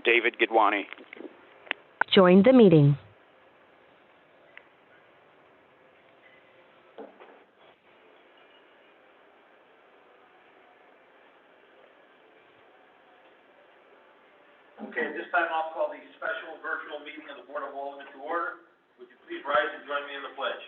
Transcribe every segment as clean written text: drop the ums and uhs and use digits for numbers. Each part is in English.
David Gidwani. Join the meeting. Okay, at this time I'll call the special virtual meeting of the Board of Aldermen to order. Would you please rise and join me in the pledge?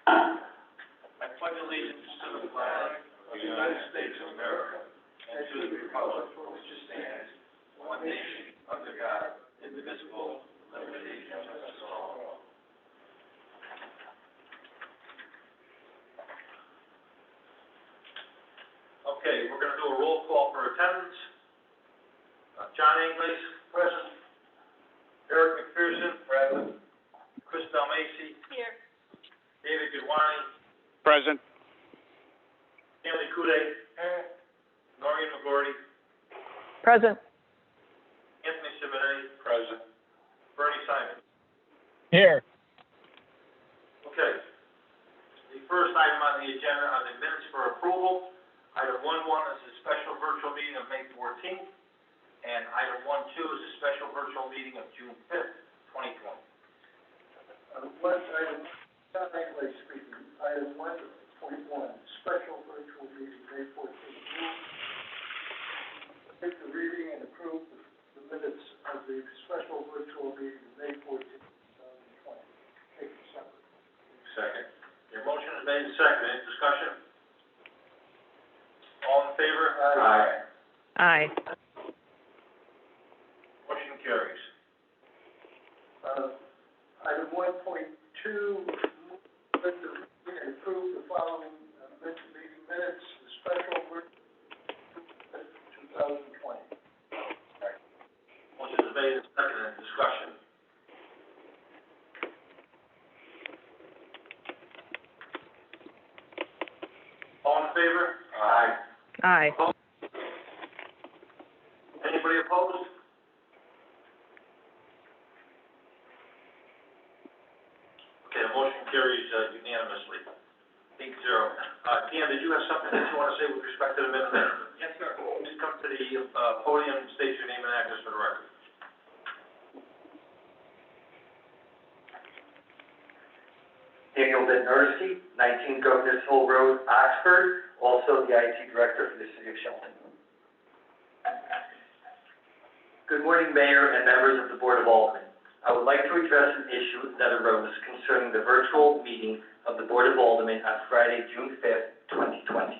I pledge allegiance to the flag of the United States of America and to the republic for which it stands, one nation, under God, indivisible, with liberty and justice for all. Okay, we're going to do a roll call for attendance. John English, present. Eric McPherson, present. Chris Dalmacy. Here. David Gidwani. Present. Stanley Kude. Here. Noreen McGordy. Present. Anthony Simonetti. Present. Bernie Simon. Here. Okay. The first item on the agenda are the minutes for approval. Item 1.1 is a special virtual meeting of May 14th. And item 1.2 is a special virtual meeting of June 5th, 2020. Item 1.1, special virtual meeting, May 14th. Take the reading and approve the minutes of the special virtual meeting, May 14th, 2020. Take it separate. Second. Your motion is made and seconded. Any discussion? All in favor? Aye. Aye. Motion carries. Item 1.2, let the reading and approve the following meeting minutes, the special virtual 2020. Motion is made and seconded. Discussion. All in favor? Aye. Aye. Anybody opposed? Okay, the motion carries unanimously. 8-0. Dan, did you have something that you want to say with respect to the minutes? Yes, sir. Please come to the podium and state your name and address for the record. Daniel Bednarski, 19 Governors Hill Road, Oxford, also the IT Director for the City of Shelton. Good morning, Mayor and members of the Board of Aldermen. I would like to address an issue that arose concerning the virtual meeting of the Board of Aldermen on Friday, June 5th, 2020.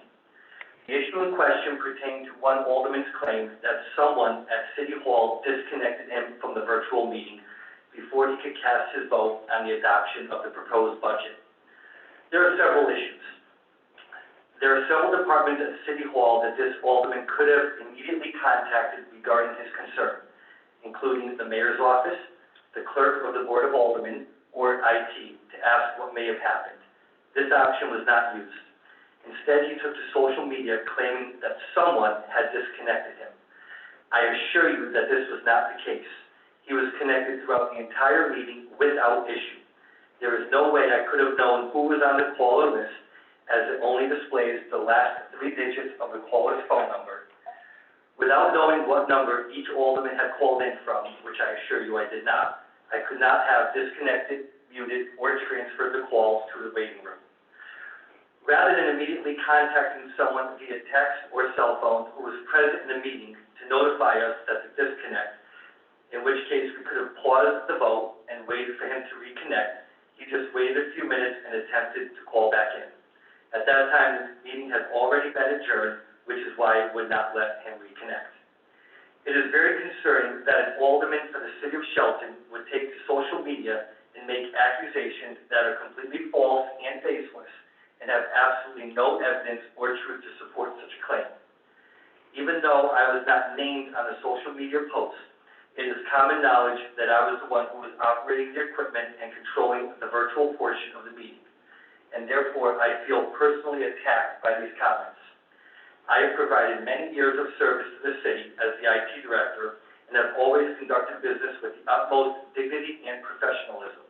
The issue in question pertained to one alderman's claim that someone at City Hall disconnected him from the virtual meeting before he could cast his vote on the adoption of the proposed budget. There are several issues. There are several departments at City Hall that this alderman could have immediately contacted regarding his concern, including the mayor's office, the clerk of the Board of Aldermen, or IT, to ask what may have happened. This option was not used. Instead, he took to social media claiming that someone had disconnected him. I assure you that this was not the case. He was connected throughout the entire meeting without issue. There is no way I could have known who was on the caller list, as it only displays the last 3 digits of the caller's phone number. Without knowing what number each alderman had called in from, which I assure you I did not, I could not have disconnected, muted, or transferred the calls to the waiting room. Rather than immediately contacting someone via text or cell phone who was present in the meeting to notify us that the disconnect, in which case we could have paused the vote and waited for him to reconnect, he just waited a few minutes and attempted to call back in. At that time, the meeting had already been adjourned, which is why it would not let him reconnect. It is very concerning that an alderman for the City of Shelton would take to social media and make accusations that are completely false and baseless and have absolutely no evidence or truth to support such a claim. Even though I was not named on the social media post, it is common knowledge that I was the one who was operating the equipment and controlling the virtual portion of the meeting, and therefore I feel personally attacked by these comments. I have provided many years of service to the city as the IT Director and have always conducted business with the utmost dignity and professionalism.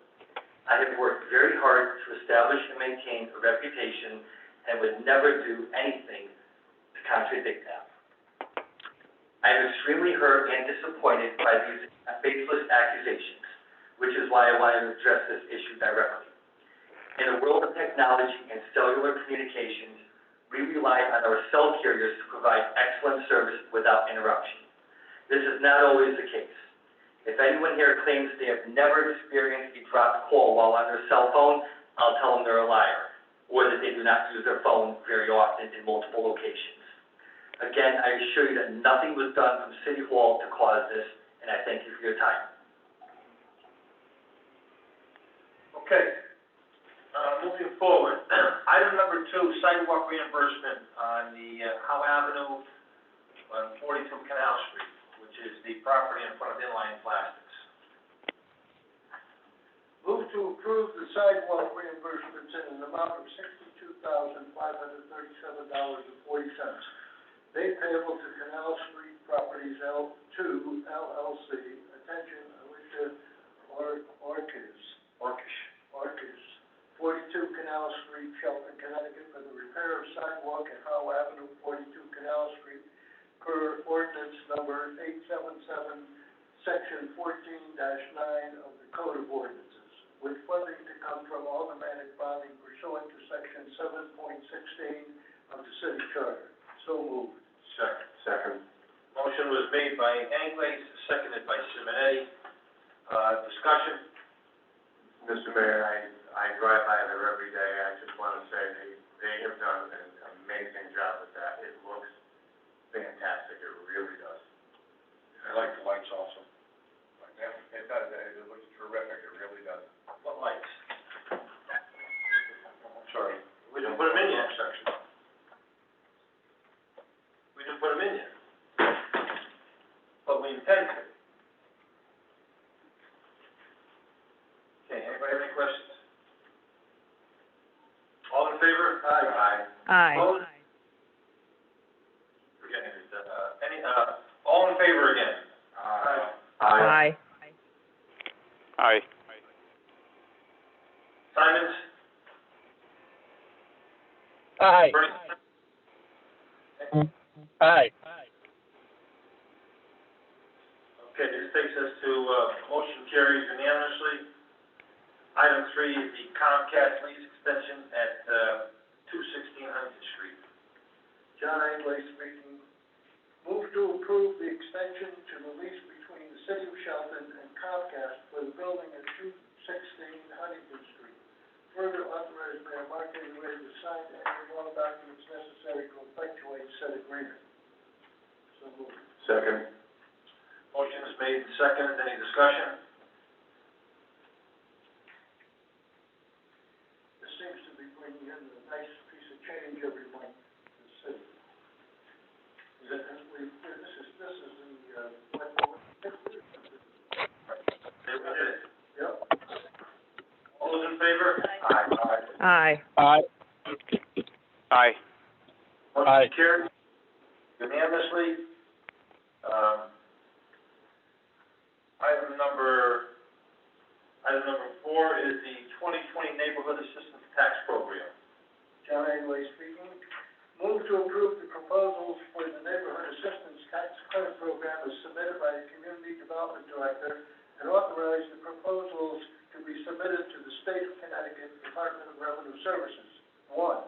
I have worked very hard to establish and maintain a reputation and would never do anything to contradict that. I am extremely hurt and disappointed by these baseless accusations, which is why I wanted to address this issue directly. In a world of technology and cellular communications, we rely on our cell carriers to provide excellent service without interruption. This is not always the case. If anyone here claims they have never experienced a dropped call while on their cell phone, I'll tell them they're a liar, or that they do not use their phone very often in multiple locations. Again, I assure you that nothing was done from City Hall to cause this, and I thank you for your time. Okay. Moving forward, item number 2, sidewalk reimbursement on the Howe Avenue on 42 Canal Street, which is the property in front of Inline Plastics. Move to approve the sidewalk reimbursements in an amount of $62,537.40. They payable to Canal Street Properties L2 LLC. Attention, Alicia Orkish, 42 Canal Street, Shelton, Connecticut, for the repair of sidewalk at Howe Avenue, 42 Canal Street, per ordinance number 877, section 14-9 of the Code of Ordinances, with funding to come from automatic bonding pursuant to section 7.16 of the city charter. So moved. Second. Motion was made by Anglais, seconded by Simonetti. Discussion? Mr. Mayor, I drive by there every day. I just want to say they have done an amazing job with that. It looks fantastic. It really does. I like the lights also. It does. It looks terrific. It really does. What lights? I'm sorry. We didn't put them in yet. We didn't put them in yet. But we intend to. Okay, anybody have any questions? All in favor? Aye. Aye. Opposed? Forgetting it, all in favor again? Aye. Aye. Simons? Aye. Bernie? Aye. Okay, this takes us to, motion carries unanimously. Item 3 is the Comcast lease extension at, 216 Huntington Street. John Anglais speaking. Move to approve the extension to the lease between the City of Shelton and Comcast for the building at 216 Huntington Street. Further authorize Mayor Marquez to sign any and all documents necessary to effectuate said agreement. So moved. Second. Motion is made and seconded. Any discussion? This seems to be bringing in a nice piece of change every month to the city. This is the, Yep. All those in favor? Aye. Aye. Aye. Motion carries unanimously. Item number 4 is the 2020 Neighborhood Assistance Tax Program. John Anglais speaking. Move to approve the proposals for the Neighborhood Assistance Tax Credit Program as submitted by the Community Development Director, and authorize the proposals to be submitted to the State of Connecticut Department of Revenue Services. 1,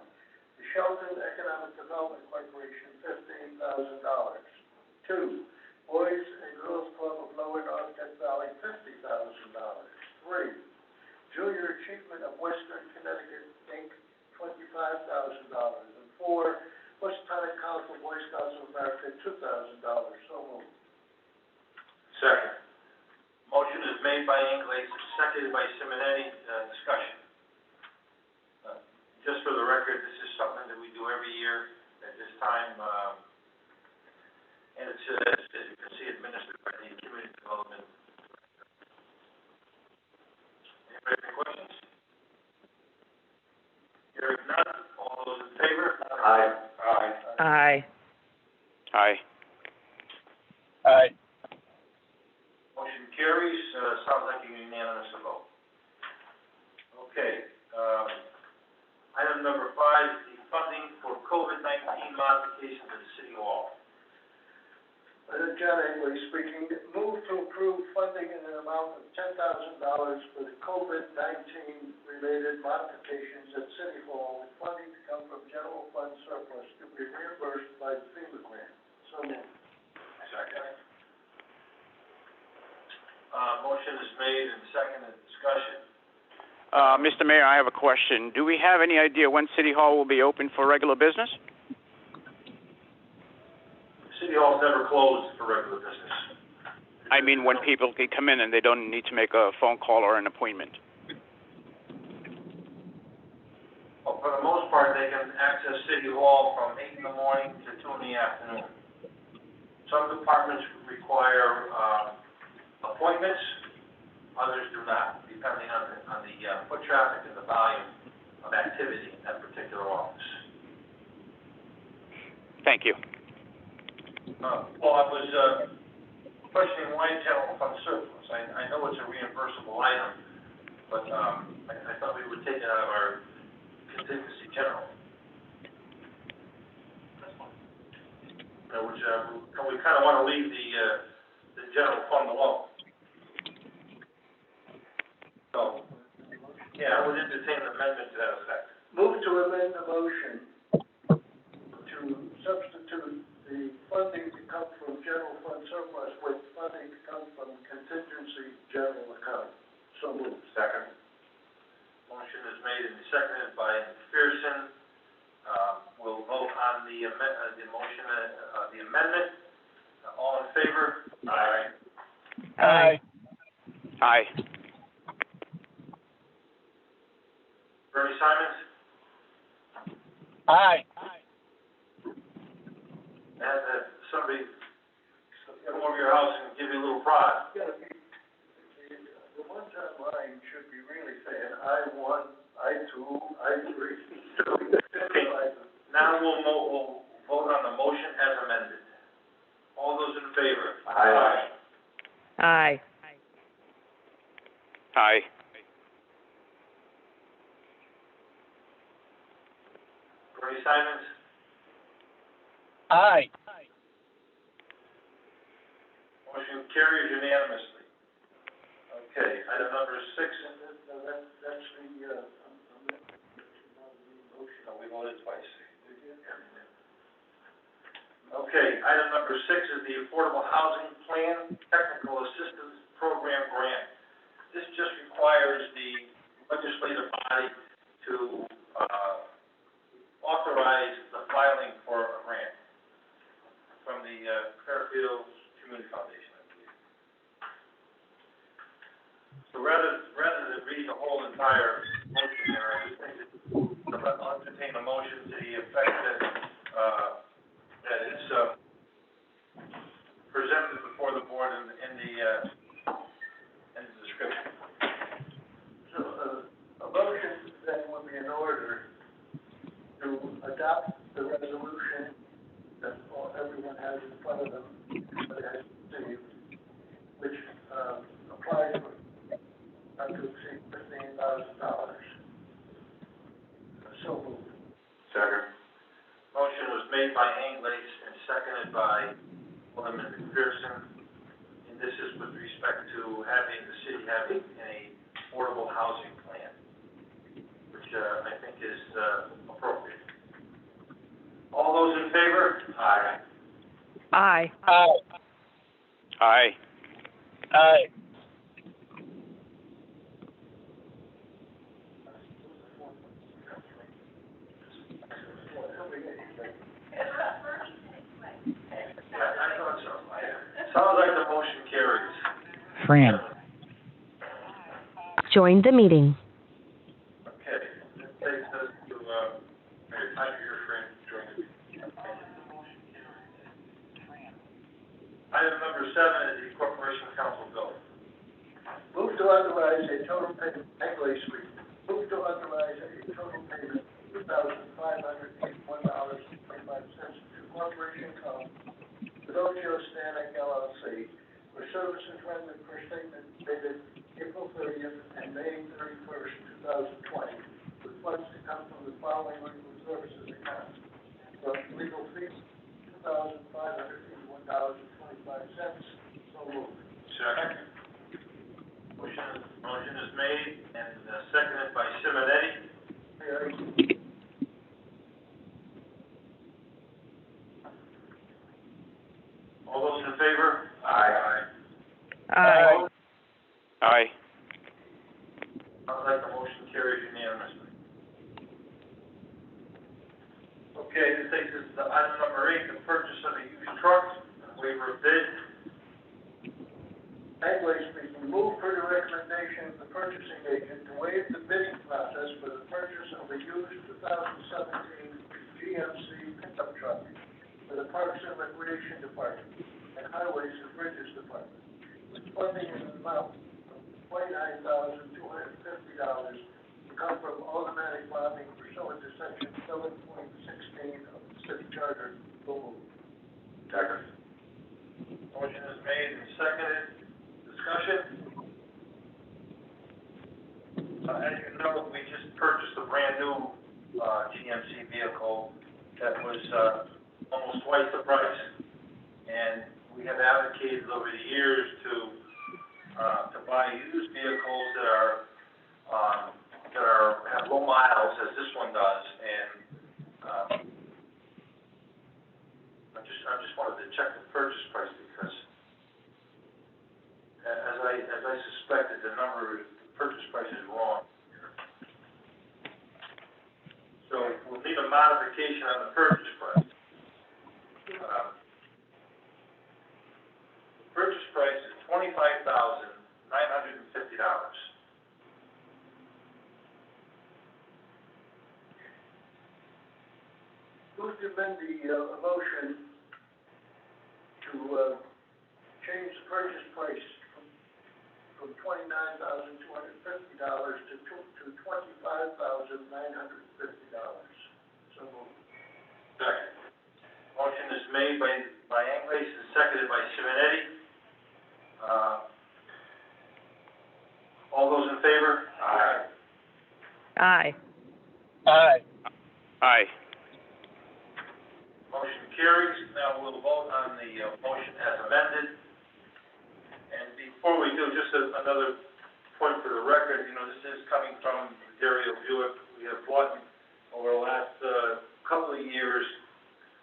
the Shelton Economic Development Corporation, $15,000. 2, Boys and Girls Club of Lower Naugatuck Valley, $50,000. 3, Junior Achievement of Western Connecticut, Inc., $25,000. And 4, Housatonic Council Boy Scouts of America, $2,000. So moved. Second. Motion is made by Anglais, seconded by Simonetti. Discussion. Just for the record, this is something that we do every year at this time, and it's, as you can see, administered by the Community Development. Anybody have any questions? Hearing none, all those in favor? Aye. Aye. Aye. Aye. Motion carries, sounds like a unanimous vote. Okay, item number 5 is the funding for COVID-19 modifications at City Hall. John Angley speaking. Move to approve funding in an amount of $10,000 for the COVID-19 related modifications at City Hall, with funding to come from general fund surplus to be reimbursed by the FEMA grant. So moved. Second. Motion is made and seconded, discussion. Mr. Mayor, I have a question. Do we have any idea when City Hall will be open for regular business? City Hall's never closed for regular business. I mean, when people can come in and they don't need to make a phone call or an appointment. Well, for the most part, they can access City Hall from 8 in the morning to 2 in the afternoon. Some departments require, appointments, others do not, depending on the foot traffic and the volume of activity in that particular office. Thank you. Well, I was, questioning why general fund surplus. I know it's a reimbursable item, but, I thought we would take it out of our contingency general. Which, we kind of want to leave the general fund alone. So, yeah, I would entertain an amendment to that effect. Move to amend the motion to substitute the funding to come from general fund surplus with funding to come from contingency general account. So moved. Second. Motion is made and seconded by McPherson. We'll vote on the motion, the amendment. All in favor? Aye. Aye. Aye. Bernie Simons? Aye. And somebody come over your house and give you a little prod. Yeah, the ones online should be really saying, I won, I two, I three. Now we'll vote on the motion as amended. All those in favor? Aye. Aye. Aye. Bernie Simons? Aye. Motion carries unanimously. Okay, item number 6. That's the, No, we voted twice. Okay, item number 6 is the Affordable Housing Plan Technical Assistance Program Grant. This just requires the legislative body to, authorize the filing for a grant from the, Fairfield Community Foundation, I believe. So rather than read the whole entire motion there, I just think that I'll entertain a motion to the effect that, that it's, presented before the board in the description. so, a motion then would be in order to adopt the resolution that everyone has in front of them, that has received, which, applies for not to exceed $15,000. So moved. Second. Motion was made by Anglais and seconded by Alderman McPherson. And this is with respect to having the city having an affordable housing plan, which, I think is, appropriate. All those in favor? Aye. Aye. Aye. Aye. Aye. I thought so. Sounds like the motion carries. Fran. Join the meeting. Okay, that takes us to, Mayor, time for your friend, join us. Item number 7 is the Corporation Council bill. Move to authorize a total payment, Anglais Street. Move to authorize a total payment of $2,581.25 to Corporation Council, Fidelio Stanek LLC, for services rendered per statement dated April 30th and May 31st, 2020, with funds to come from the following legal services accounts. From legal fees, $2,581.25, So moved. Second. Motion is made and seconded by Simonetti. All those in favor? Aye. Aye. Aye. Sounds like the motion carries unanimously. Okay, this takes us to item number 8, the purchase of a used truck, waiver of bid. Anglais speaking, move for the recommendation of the purchasing agent to waive the bidding process for the purchase of a used 2017 GMC pickup truck for the Parks and Recreation Department and Highways and Bridges Department, with funding in an amount of $29,250 to come from automatic bonding pursuant to section 7.16 of the city charter. So moved. Second. Motion is made and seconded. Discussion? As you know, we just purchased a brand-new, GMC vehicle that was, almost twice the price. And we have advocated over the years to buy used vehicles that have low miles, as this one does, and, I just wanted to check the purchase price because as I suspected, the purchase price is wrong. So we'll need a modification on the purchase price. The purchase price is $25,950. Who's to amend the, motion to, change the purchase price from $29,250 to $25,950? So moved. Second. Motion is made by Anglais and seconded by Simonetti. All those in favor? Aye. Aye. Aye. Motion carries. Now we'll vote on the motion as amended. And before we do, just another point for the record, this is coming from Dario Buick. We have bought over the last couple of years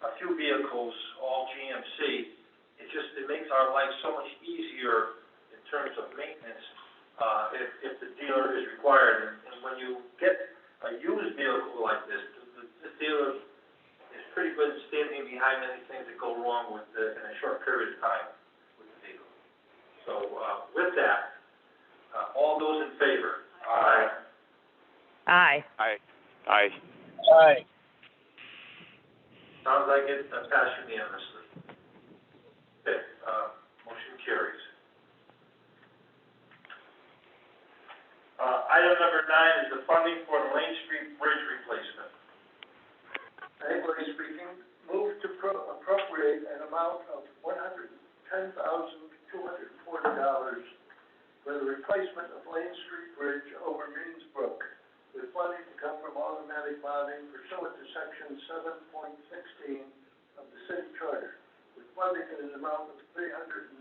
a few vehicles, all GMC. It makes our life so much easier in terms of maintenance if the dealer is required. And when you get a used vehicle like this, the dealer is pretty good at standing behind any things that go wrong in a short period of time with the vehicle. So with that, all those in favor? Aye. Aye. Aye. Aye. Aye. Sounds like it passed unanimously. Okay, motion carries. Item number 9 is the funding for the Lane Street Bridge replacement. Anglais speaking, move to appropriate an amount of $110,240 for the replacement of Lane Street Bridge over Means Brook, with funding to come from automatic bonding pursuant to section 7.16 of the city charter, with funding in an amount of $393,000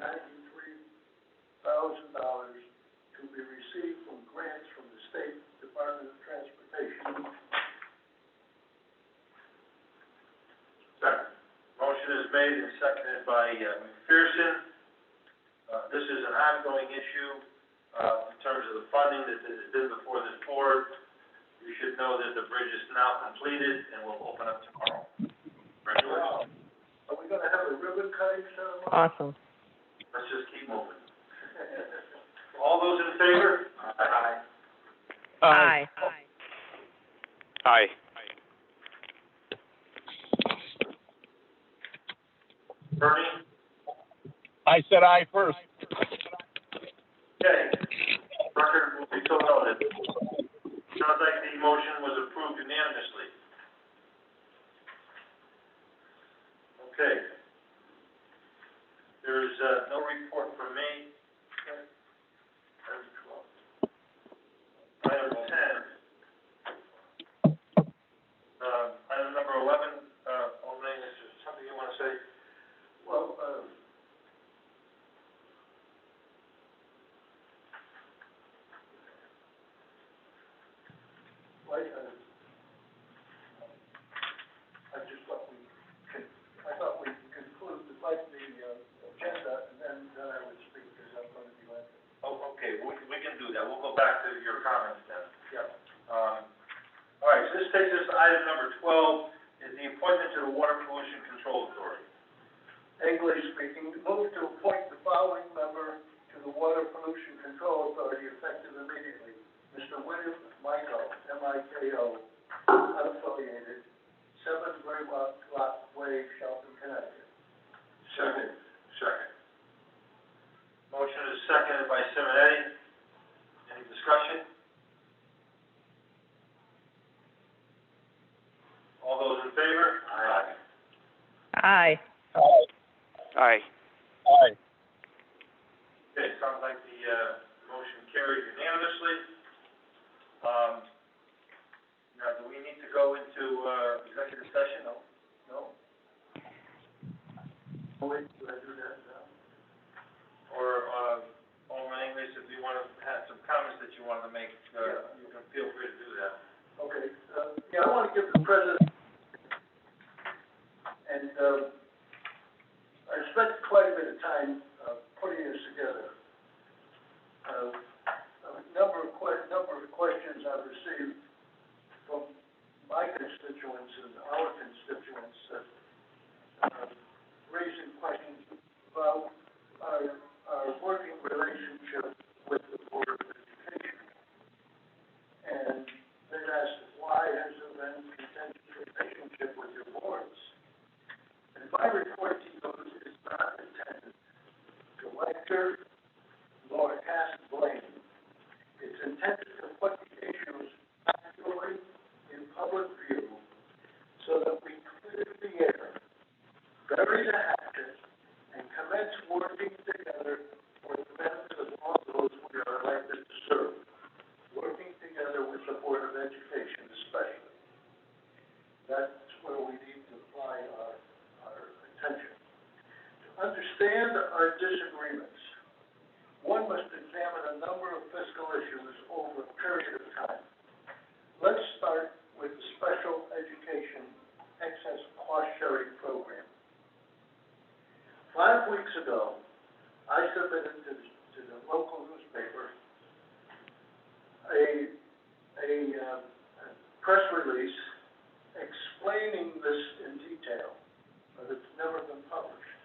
to be received from grants from the State Department of Transportation. Second. Motion is made and seconded by McPherson. This is an ongoing issue in terms of the funding that has been before this board. You should know that the bridge is now completed and will open up tomorrow. Congratulations. Are we gonna have a ribbon cutting ceremony? Awesome. Let's just keep moving. All those in favor? Aye. Aye. Aye. Bernie? I said aye first. Okay. Record will be so noted. Sounds like the motion was approved unanimously. Okay. There's no report from me. Item 10. Item number 11, Alderman, is there something you want to say? Well, Wait, I thought we conclude the agenda, and then I would speak, because I'm going to be late. Oh, okay, we can do that. We'll go back to your comments then. Yeah. All right, so this takes us to item number 12, is the appointment to the Water Pollution Control Authority. English speaking, move to appoint the following member to the Water Pollution Control Authority effective immediately. Mr. William Michael, M-I-K-O, unaffiliated, 7 Graylock Way, Shelton, Connecticut. Second. Motion is seconded by Simonetti. Any discussion? All those in favor? Aye. Aye. Aye. Okay, sounds like the, motion carried unanimously. Now, do we need to go into, executive session? No? Wait, do I do that now? Or, Alderman English, if you want to have some comments that you wanted to make, you can feel free to do that. Okay, I want to give the president, and, I spent quite a bit of time, putting this together. A number of questions I've received from my constituents and our constituents, raising questions about our working relationship with the Board of Education. And they've asked, why has there been a contentious relationship with your boards? And my report to you is not intended to lecture nor cast blame. It's intended to put the issues actually in public view so that we clear the air, bury the hatchet, and commence working together for the benefit of all those we are elected to serve. Working together with the Board of Education especially. That's where we need to apply our attention. To understand our disagreements, one must examine a number of fiscal issues over a period of time. Let's start with the Special Education Excess Cost Sharing Program. 5 weeks ago, I submitted to the local newspaper a press release explaining this in detail, but it's never been published.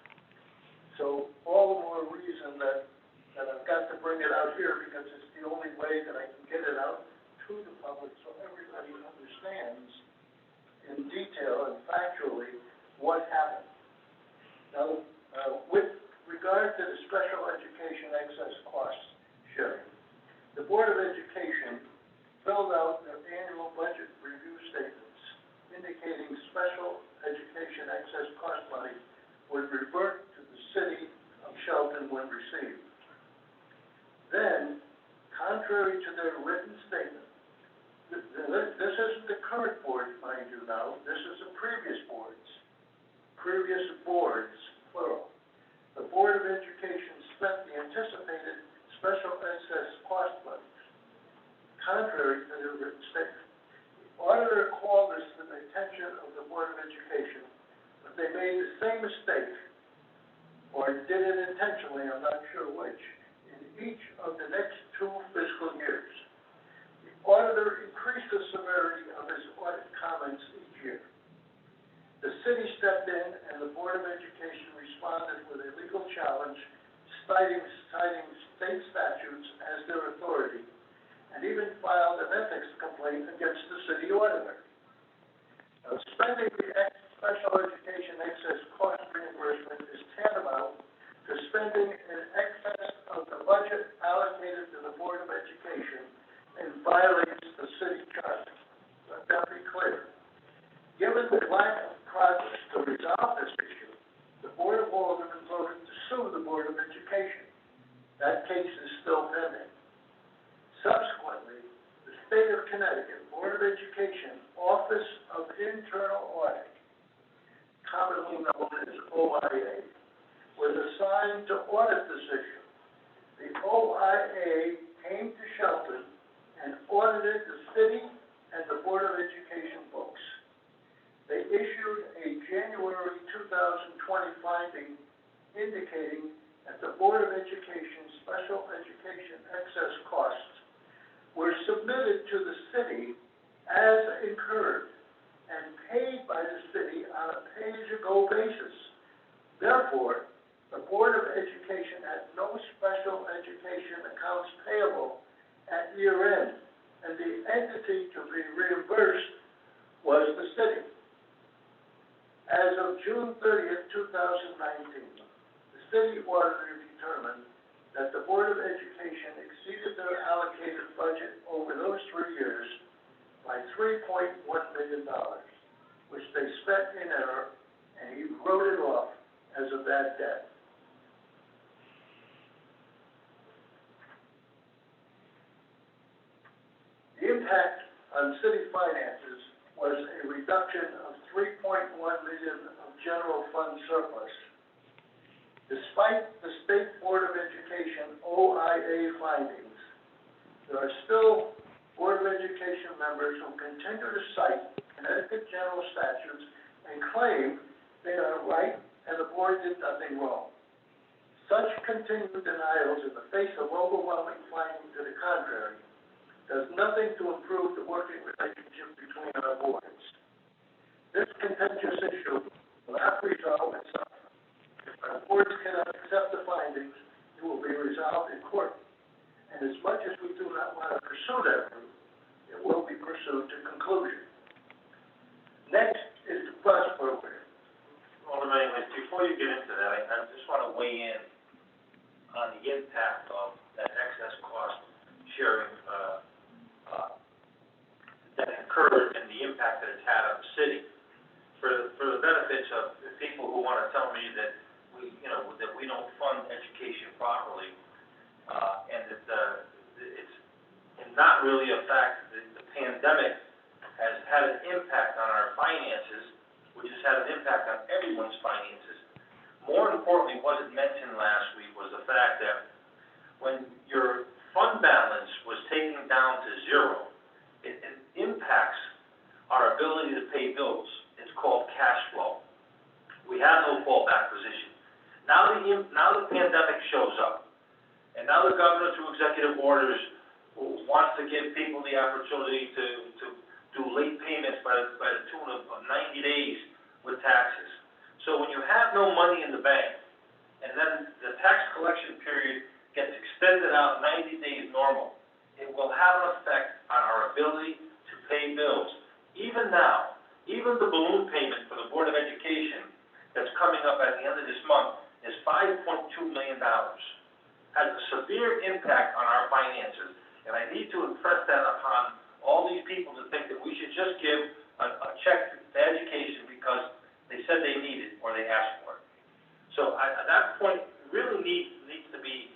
So all the more reason that I've got to bring it out here, because it's the only way that I can get it out to the public so everybody understands in detail and factually what happened. Now, with regard to the Special Education Excess Cost Sharing, the Board of Education filled out their annual budget review statements indicating special education excess cost money would revert to the city of Shelton when received. Then, contrary to their written statement, this isn't the current board, mind you now, this is the previous boards, plural. The Board of Education spent the anticipated special excess cost monies, contrary to their written statement. The auditor called this to the attention of the Board of Education, but they made the same mistake, or did it intentionally, I'm not sure which, in each of the next 2 fiscal years. The auditor increased the severity of his audit comments each year. The city stepped in, and the Board of Education responded with a legal challenge, citing state statutes as their authority, and even filed an ethics complaint against the city auditor. Now, spending the special education excess cost reimbursement is tantamount to spending in excess of the budget allocated to the Board of Education and violates the city charter. Let that be clear. Given the lack of progress to resolve this issue, the Board of Aldermen voted to sue the Board of Education. That case is still pending. Subsequently, the State of Connecticut Board of Education Office of Internal Audit, commonly known as OIA, was assigned to audit this issue. The OIA came to Shelton and audited the city and the Board of Education books. They issued a January 2020 finding indicating that the Board of Education special education excess costs were submitted to the city as incurred and paid by the city on a pay-as-you-go basis. Therefore, the Board of Education had no special education accounts payable at year end, and the entity to be reimbursed was the city. As of June 30th, 2019, the city auditor determined that the Board of Education exceeded their allocated budget over those 3 years by $3.1 million, which they spent in error, and he wrote it off as a bad debt. The impact on city finances was a reduction of $3.1 million of general fund surplus. Despite the State Board of Education OIA findings, there are still Board of Education members who continue to cite Connecticut general statutes and claim they are right and the board did nothing wrong. Such continued denials in the face of overwhelming findings to the contrary does nothing to improve the working relationship between our boards. This contentious issue will not resolve itself. If our boards cannot accept the findings, it will be resolved in court. And as much as we do not want to pursue that route, it will be pursued to conclusion. Next is the bus program. Alderman English, before you get into that, I just want to weigh in on the impact of that excess cost sharing that occurred and the impact that it's had on the city. For the benefits of the people who want to tell me that that we don't fund education properly, and that it's not really a fact that the pandemic has had an impact on our finances, which has had an impact on everyone's finances. More importantly, what it mentioned last week was the fact that when your fund balance was taken down to zero, it impacts our ability to pay bills. It's called cash flow. We have no fallback position. Now the pandemic shows up, and now the governor, through executive orders, wants to give people the opportunity to do late payments by the tune of 90 days with taxes. So when you have no money in the bank, and then the tax collection period gets extended out 90 days normal, it will have an effect on our ability to pay bills. Even now, even the balloon payment for the Board of Education that's coming up at the end of this month is $5.2 million. Has a severe impact on our finances. And I need to impress that upon all these people to think that we should just give a check to education because they said they need it or they asked for it. So that point really needs to be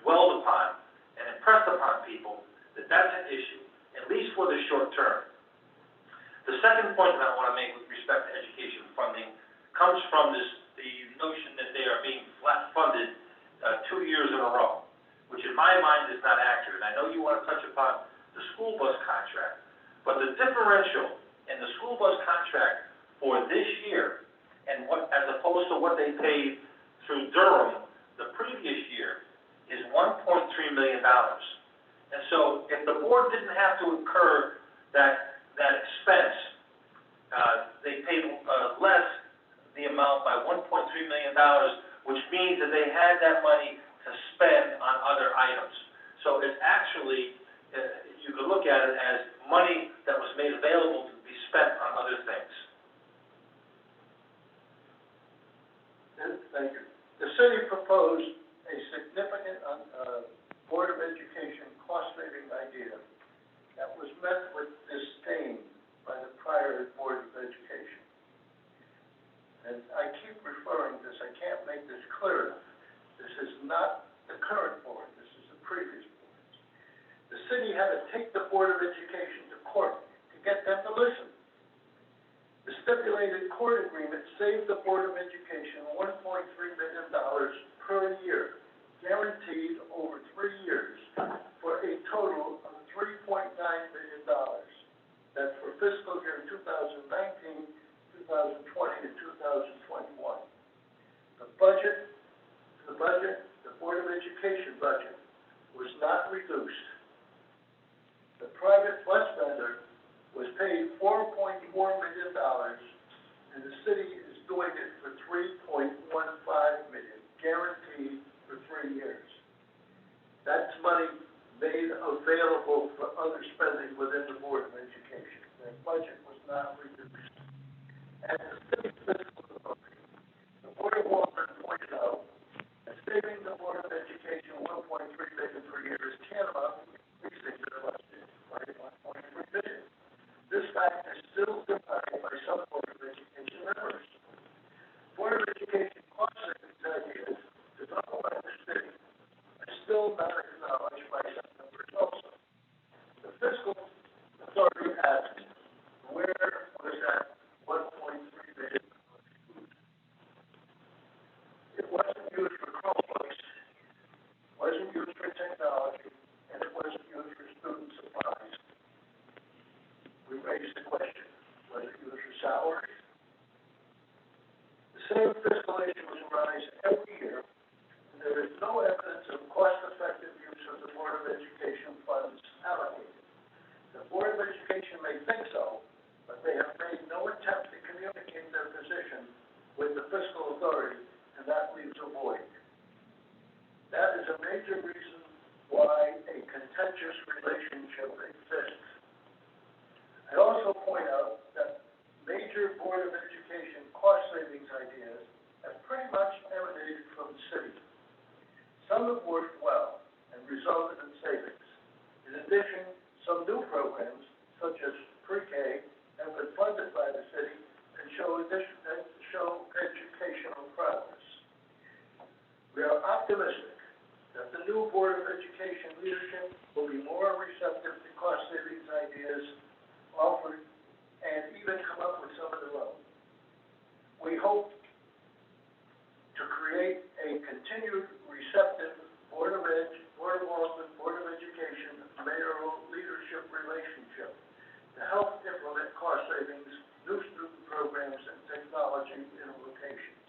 dwelled upon and impressed upon people that that's an issue, at least for the short term. The second point that I want to make with respect to education funding comes from the notion that they are being flat funded 2 years in a row, which in my mind is not accurate. I know you want to touch upon the school bus contract, but the differential in the school bus contract for this year and as opposed to what they paid through Durham the previous year is $1.3 million. And so if the board didn't have to incur that expense, they paid less the amount by $1.3 million, which means that they had that money to spend on other items. So it's actually, you could look at it as money that was made available to be spent on other things. Thank you. The city proposed a significant Board of Education cost-saving idea that was met with disdain by the prior Board of Education. And I keep referring to this, I can't make this clear enough. This is not the current board, this is the previous board. The city had to take the Board of Education to court to get them to listen. The stipulated court agreement saved the Board of Education $1.3 million per year, guaranteed over 3 years, for a total of $3.9 million. fiscal year 2019, 2020, and 2021. The Board of Education budget was not reduced. The private bus vendor was paid $4.4 million, and the city is doing it for $3.15 million, guaranteed for 3 years. That's money made available for other spending within the Board of Education. Their budget was not reduced. And the city fiscal authority, the Board of Aldermen pointed out that saving the Board of Education $1.3 million per year is tantamount to increasing their budget by $1.3 million. This fact is still denied by some Board of Education members. Board of Education cost savings ideas developed by the city are still not acknowledged by some members also. The fiscal authority asked, where was that $1.3 million? It wasn't used for Chromebooks, wasn't used for technology, and it wasn't used for student supplies. We raised the question, was it used for salaries? The same fiscal issues arise every year, and there is no evidence of cost-effective use of the Board of Education funds allocated. The Board of Education may think so, but they have made no attempt to communicate their position with the fiscal authority, and that leaves a void. That is a major reason why a contentious relationship exists. I also point out that major Board of Education cost savings ideas have pretty much emanated from the city. Some have worked well and resulted in savings. In addition, some new programs, such as pre-K, have been funded by the city and show educational progress. We are optimistic that the new Board of Education leadership will be more receptive to cost savings ideas offered and even come up with some of their own. We hope to create a continued receptive Board of Aldermen, Board of Education, mayoral leadership relationship to help implement cost savings, new student programs, and technology innovations.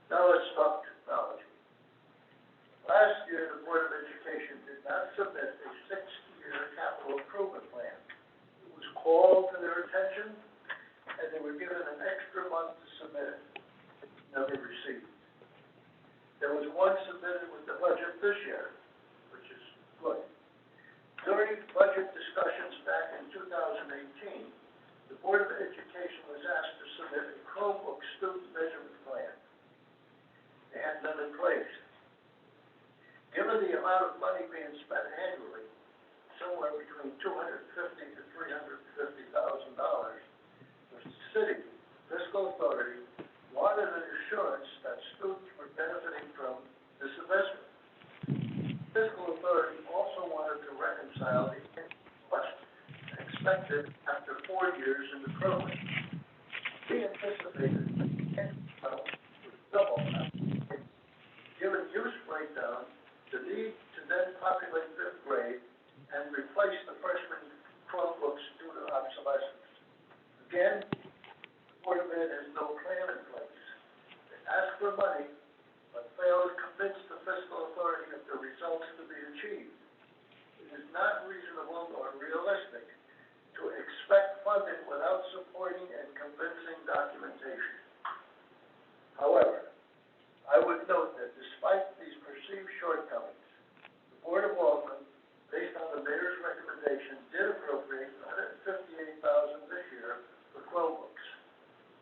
Now let's talk technology. Last year, the Board of Education did not submit a 6-year capital improvement plan. It was called to their attention, and they were given an extra month to submit it. Never received. There was one submitted with the budget this year, which is good. During budget discussions back in 2018, the Board of Education was asked to submit a Chromebook student measurement plan. They had none in place. Given the amount of money being spent annually, somewhere between $250,000 to $350,000, the city fiscal authority wanted an assurance that students were benefiting from this investment. Fiscal authority also wanted to reconcile the cost expected after 4 years in the program. We anticipated that the end result would double that. Given use breakdown, the need to then populate 5th grade and replace the freshman Chromebooks due to obsolescence. Again, the Board of Ed has no plan in place. They ask for money, but fail to convince the fiscal authority of the results to be achieved. It is not reasonable nor realistic to expect funding without supporting and convincing documentation. However, I would note that despite these perceived shortcomings, the Board of Aldermen, based on the mayor's recommendation, did appropriate $158,000 this year for Chromebooks.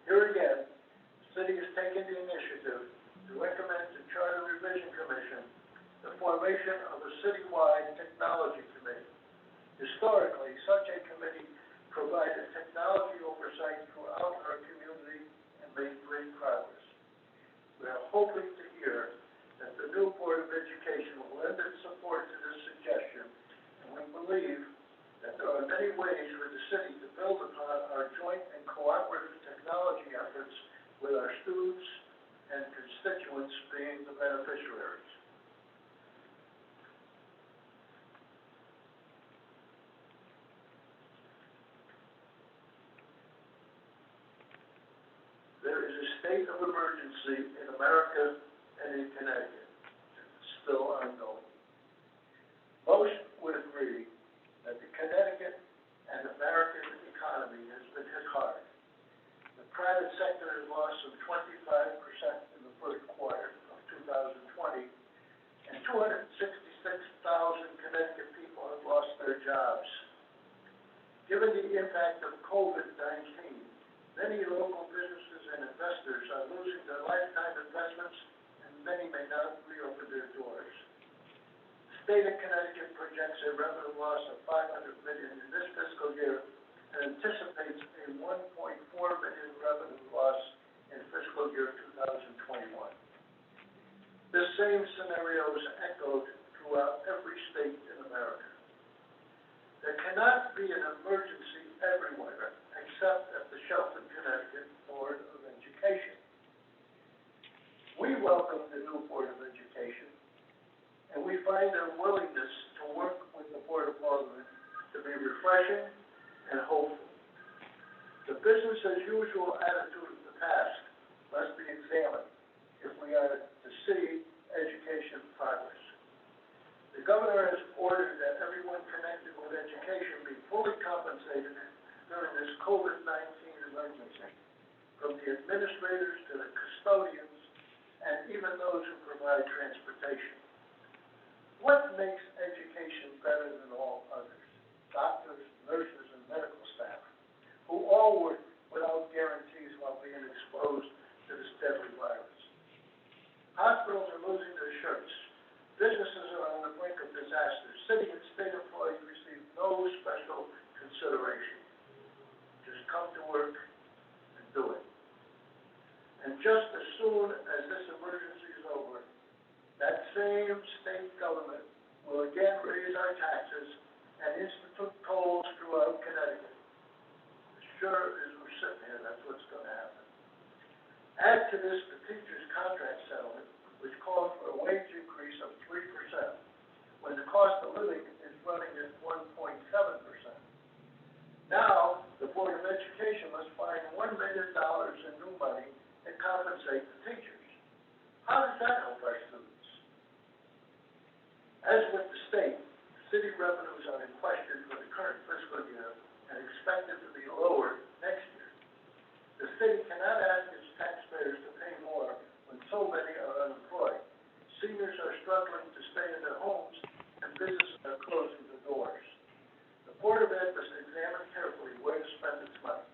Here again, the city has taken the initiative to recommend to Charter Revision Commission the formation of a citywide technology committee. Historically, such a committee provided technology oversight throughout our community and made great progress. We are hoping to hear that the new Board of Education will lend its support to this suggestion, and we believe that there are many ways for the city to build upon our joint and cooperative technology efforts with our students and constituents being the beneficiaries. state of emergency in America and in Connecticut. It's still ongoing. Most would agree that the Connecticut and American economy has been hit hard. The private sector has lost some 25% in the first quarter of 2020, and 266,000 Connecticut people have lost their jobs. Given the impact of COVID-19, many local businesses and investors are losing their lifetime investments, and many may not reopen their doors. The state of Connecticut projects a revenue loss of $500 million in this fiscal year and anticipates a $1.4 million revenue loss in fiscal year 2021. This same scenario is echoed throughout every state in America. There cannot be an emergency everywhere except at the Shelton, Connecticut Board of Education. We welcome the new Board of Education, and we find their willingness to work with the Board of Aldermen to be refreshing and hopeful. The business as usual attitude of the past must be examined if we are to see education progress. The governor has ordered that everyone connected with education be fully compensated during this COVID-19 emergency, from the administrators to the custodians and even those who provide transportation. What makes education better than all others? Doctors, nurses, and medical staff, who all work without guarantees while being exposed to this deadly virus. Hospitals are losing their shirts. Businesses are on the brink of disaster. City and state employees receive no special consideration. Just come to work and do it. And just as soon as this emergency is over, that same state government will again raise our taxes and institute tolls throughout Connecticut. As sure as we're sitting here, that's what's going to happen. Add to this the teachers' contract settlement, which called for a wage increase of 3%, when the cost of living is running at 1.7%. Now, the Board of Education must find $1 million in new money to compensate the teachers. How does that help our students? As with the state, city revenues are in question for the current fiscal year and expected to be lower next year. The city cannot ask its taxpayers to pay more when so many are unemployed. Seniors are struggling to stay in their homes, and businesses are closing the doors. The Board of Ed must examine carefully where to spend its money,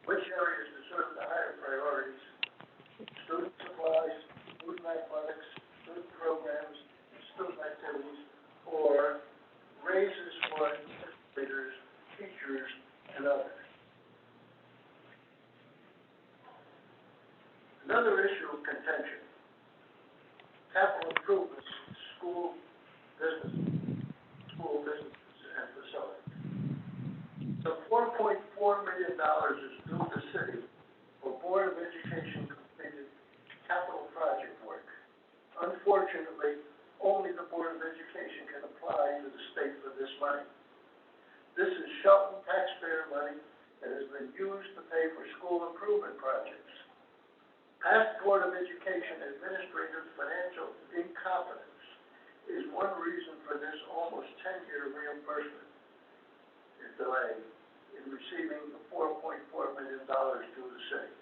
which areas deserve the higher priorities: student supplies, student athletics, student programs, student activities, or raises for administrators, teachers, and others. Another issue of contention: capital improvements, school businesses and facilities. The $4.4 million is due the city for Board of Education completed capital project work. Unfortunately, only the Board of Education can apply to the state for this money. This is Shelton taxpayer money that has been used to pay for school improvement projects. Past Board of Education administrative financial incompetence is one reason for this almost 10-year reimbursement delay in receiving the $4.4 million to the city.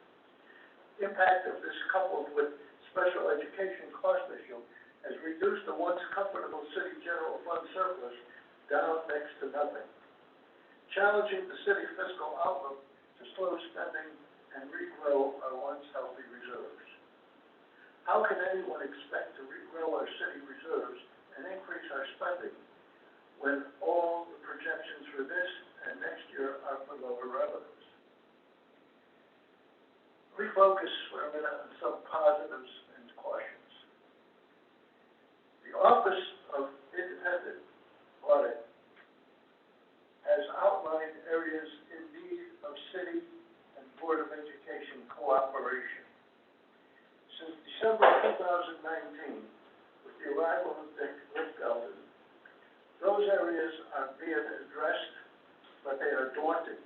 Impact of this, coupled with special education cost issue, has reduced the once comfortable city general fund surplus down next to nothing, challenging the city fiscal outlook to slow spending and regrow our once healthy reserves. How can anyone expect to regrow our city reserves and increase our spending when all the projections for this and next year are for lower revenues? Refocus for a minute on some positives and cautions. The Office of Independent Audit has outlined areas in need of city and Board of Education cooperation. Since December 2019, with the arrival of Dick Belden, those areas are being addressed, but they are daunting,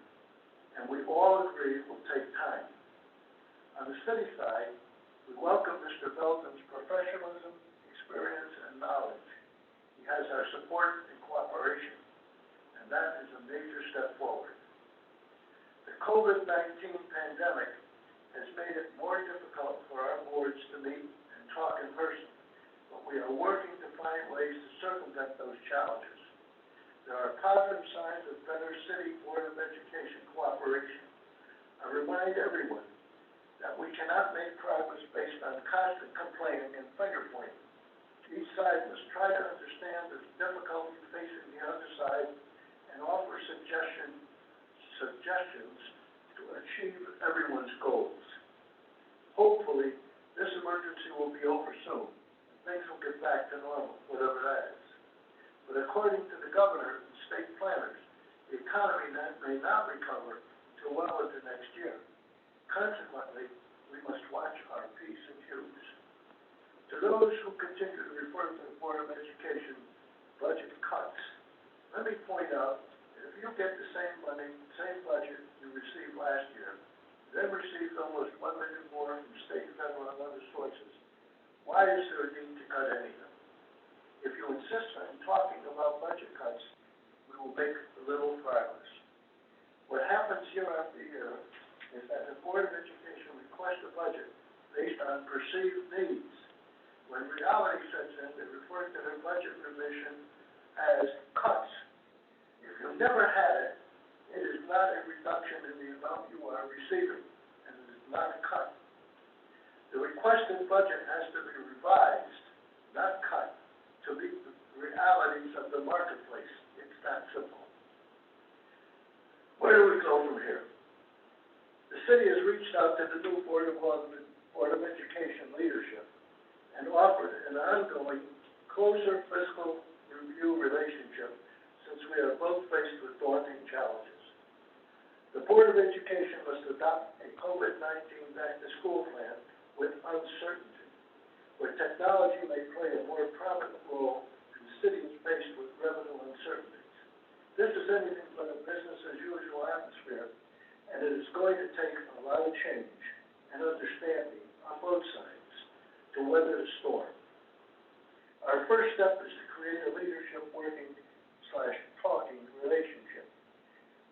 and we all agree it will take time. On the city side, we welcome Mr. Belton's professionalism, experience, and knowledge. He has our support and cooperation, and that is a major step forward. The COVID-19 pandemic has made it more difficult for our boards to meet and talk in person, but we are working to find ways to circumvent those challenges. There are positive signs of better City Board of Education cooperation. I remind everyone that we cannot make progress based on constant complaining and finger pointing. Each side must try to understand the difficulty facing the other side and offer suggestions to achieve everyone's goals. Hopefully, this emergency will be over soon, and things will get back to normal, whatever that is. But according to the governor and state planners, the economy may not recover till well into next year. Consequently, we must watch our P's and Q's. To those who continue to refer to the Board of Education budget cuts, let me point out that if you get the same money, same budget you received last year, then received almost $1 million more from state, federal, and other sources, why is there a need to cut anything? If you insist on talking about budget cuts, we will make little progress. What happens year after year is that the Board of Education requests a budget based on perceived needs. When reality sets in, they refer to their budget revision as cuts. If you never had it, it is not a reduction in the amount you are receiving, and it is not a cut. The requested budget has to be revised, not cut, to meet the realities of the marketplace. It's that simple. Where do we go from here? The city has reached out to the new Board of Education leadership and offered an ongoing, closer fiscal review relationship since we are both faced with daunting challenges. The Board of Education must adopt a COVID-19 back-to-school plan with uncertainty, where technology may play a more prominent role in cities faced with revenue uncertainties. This is anything but a business-as-usual atmosphere, and it is going to take a lot of change and understanding on both sides to weather the storm. Our first step is to create a leadership working/talking relationship.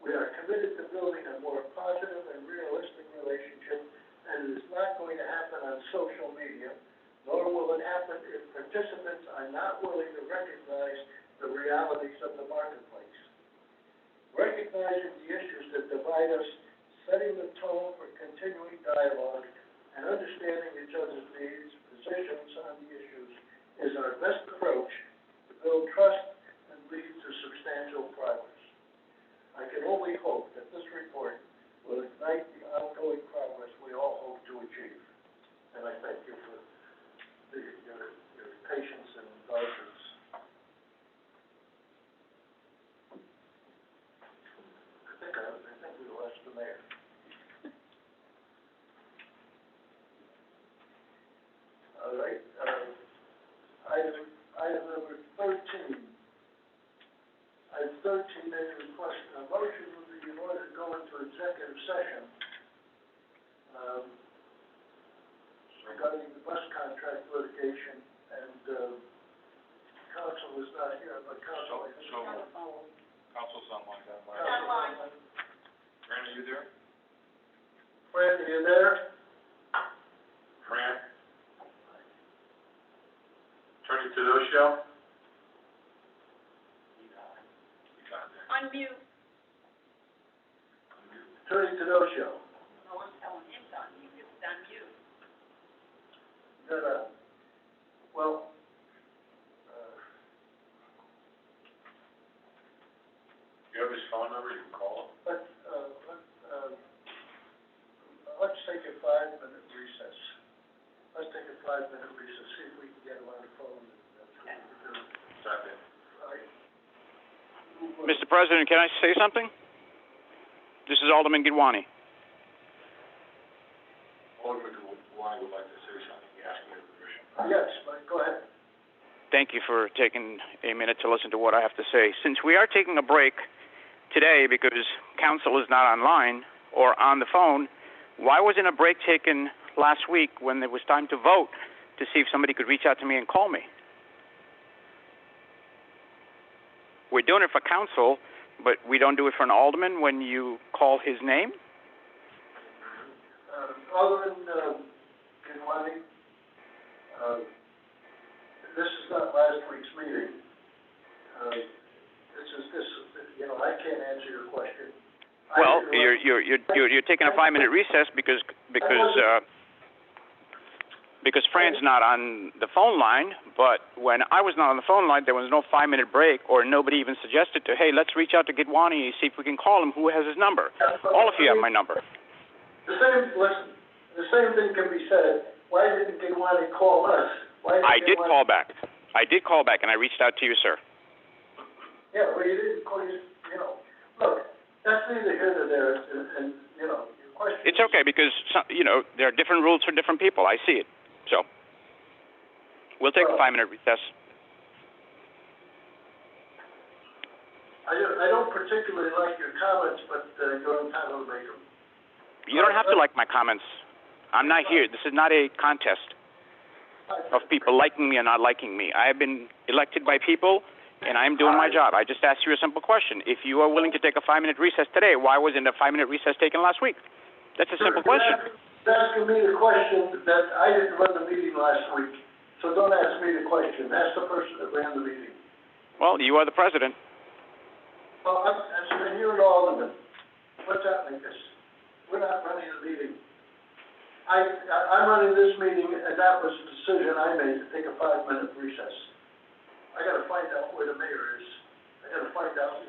We are committed to building a more positive and realistic relationship, and it is not going to happen on social media, nor will it happen if participants are not willing to recognize the realities of the marketplace. Recognizing the issues that divide us, setting the tone for continuing dialogue, and understanding each other's needs, positions on the issues is our best approach to build trust and lead to substantial progress. I can only hope that this report will ignite the ongoing progress we all hope to achieve. And I thank you for your patience and indulgence. I think we lost the mayor. All right, item number 13. Item 13 is a motion would be in order to go into executive session regarding the bus contract litigation, and counsel is not here, but counsel is Council's online. Fran, are you there? Fran, are you there? Fran? Attorney Tedosio? Unmute. Attorney Tedosio. No one's telling him to unmute, it's unmute. Good, well, You have his phone number, you can call him. let's take a 5-minute recess. Let's take a 5-minute recess, see if we can get him on the phone. That's what we do. Second. All right. Mr. President, can I say something? This is Alderman Gidwani. Alderman Gidwani would like to say something, he asked me permission. Yes, Mike, go ahead. Thank you for taking a minute to listen to what I have to say. Since we are taking a break today because counsel is not online or on the phone, why wasn't a break taken last week when it was time to vote to see if somebody could reach out to me and call me. We're doing it for council, but we don't do it for an alderman when you call his name? Alderman, Kinwani, this is not last week's meeting. I can't answer your question. Well, you're taking a 5-minute recess because Fran's not on the phone line, but when I was not on the phone line, there was no 5-minute break, or nobody even suggested to, hey, let's reach out to Gidwani, see if we can call him, who has his number. All of you have my number. The same thing can be said. Why didn't Gidwani call us? I did call back, and I reached out to you, sir. Yeah, well, you didn't call, look, that's neither here nor there, and your question. It's okay, because, there are different rules for different people. I see it. So, we'll take a 5-minute recess. I don't particularly like your comments, but you're entitled to make them. You don't have to like my comments. I'm not here. This is not a contest of people liking me or not liking me. I have been elected by people, and I'm doing my job. I just asked you a simple question. If you are willing to take a 5-minute recess today, why wasn't a 5-minute recess taken last week? That's a simple question. You're asking me the question that I didn't run the meeting last week, so don't ask me the question. Ask the person that ran the meeting. Well, you are the president. Well, and you're an alderman. What's that make us? We're not running the meeting. I'm running this meeting, and that was a decision I made to take a 5-minute recess. I gotta find out where the mayor is. I gotta find out,